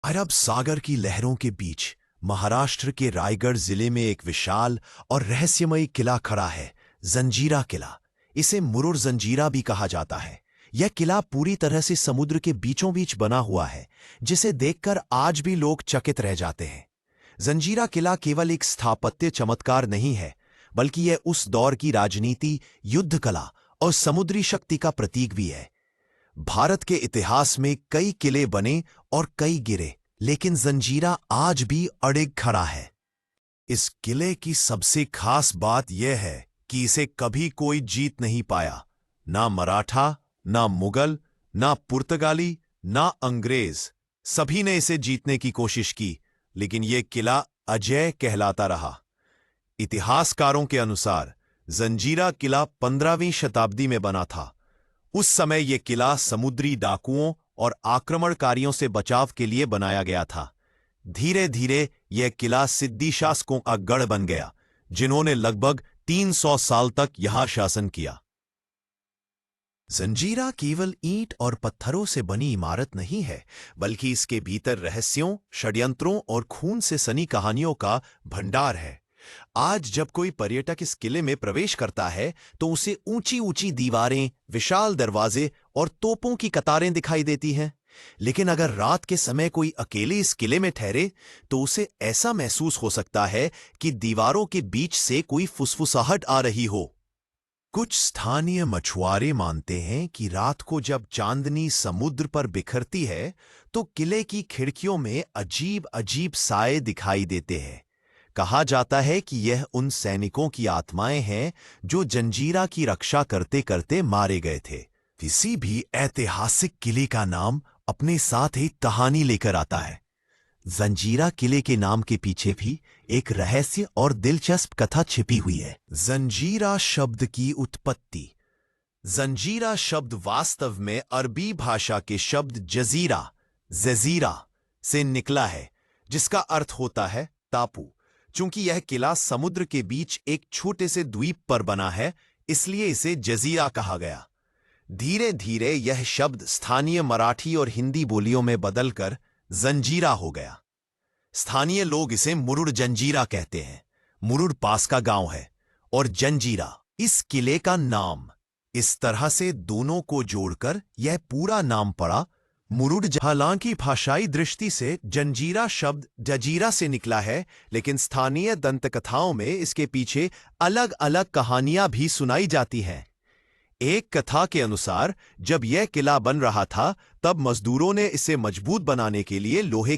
अरब सागर की लहरों के बीच महाराष्ट्र के रायगढ़ जिले में एक विशाल और रहस्यमयी किला खड़ा है, जंजीरा किला। इसे मुरुड जंजीरा भी कहा जाता है। यह किला पूरी तरह से समुद्र के बीचों बीच बना हुआ है, जिसे देखकर आज भी लोग चकित रह जाते हैं। जंजीरा किला केवल एक स्थापत्य चमत्कार नहीं है, बल्कि यह उस दौर की राजनीति, युद्ध कला और समुद्री शक्ति का प्रतीक भी है। भारत के इतिहास में कई किले बने और कई गिरे, लेकिन जंजीरा आज भी अडिग खड़ा है। इस किले की सबसे खास बात यह है कि इसे कभी कोई जीत नहीं पाया। ना मराठा, ना मुगल, ना पुर्तगाली, ना अंग्रेज। सभी ने इसे जीतने की कोशिश की, लेकिन यह किला अजेय कहलाता रहा। इतिहासकारों के अनुसार जंजीरा किला 15वीं शताब्दी में बना था। उस समय यह किला समुद्री डाकुओं और आक्रमणकारियों से बचाव के लिए बनाया गया था। धीरे धीरे यह किला सिद्दी शासकों का गढ़ बन गया, जिन्होंने लगभग 300 साल तक यहां शासन किया। जंजीरा केवल ईंट और पत्थरों से बनी इमारत नहीं है, बल्कि इसके भीतर रहस्यों, षड्यंत्रों और खून से सनी कहानियों का भंडार है। आज जब कोई पर्यटक इस किले में प्रवेश करता है, तो उसे ऊंची ऊंची दीवारें, विशाल दरवाजे और तोपों की कतारें दिखाई देती हैं। लेकिन अगर रात के समय कोई अकेले इस किले में ठहरे, तो उसे ऐसा महसूस हो सकता है कि दीवारों के बीच से कोई फुसफुसाहट आ रही हो। कुछ स्थानीय मछुआरे मानते हैं कि रात को जब चांदनी समुद्र पर बिखरती है, तो किले की खिड़कियों में अजीब अजीब साए दिखाई देते हैं। कहा जाता है कि यह उन सैनिकों की आत्माएं हैं जो जंजीरा की रक्षा करते करते मारे गए थे। किसी भी ऐतिहासिक किले का नाम अपने साथ एक कहानी लेकर आता है। जंजीरा किले के नाम के पीछे भी एक रहस्य और दिलचस्प कथा छिपी हुई है। जंजीरा शब्द की उत्पत्ति। जंजीरा शब्द वास्तव में अरबी भाषा के शब्द जजीरा से निकला है, जिसका अर्थ होता है टापू। चूंकि यह किला समुद्र के बीच एक छोटे से द्वीप पर बना है, इसलिए इसे जजीरा कहा गया। धीरे धीरे यह शब्द स्थानीय मराठी और हिंदी बोलियों में बदलकर जंजीरा हो गया। स्थानीय लोग इसे मुरुड जंजीरा कहते हैं। मुरुड पास का गांव है और जंजीरा इस किले का नाम। इस तरह से दोनों को जोड़कर यह पूरा नाम पड़ा मुरुड। हालांकि भाषाई दृष्टि से जंजीरा शब्द जजीरा से निकला है, लेकिन स्थानीय दंतकथाओं में इसके पीछे अलग अलग कहानियां भी सुनाई जाती हैं। एक कथा के अनुसार जब यह किला बन रहा था, तब मजदूरों ने इसे मजबूत बनाने के लिए लोहे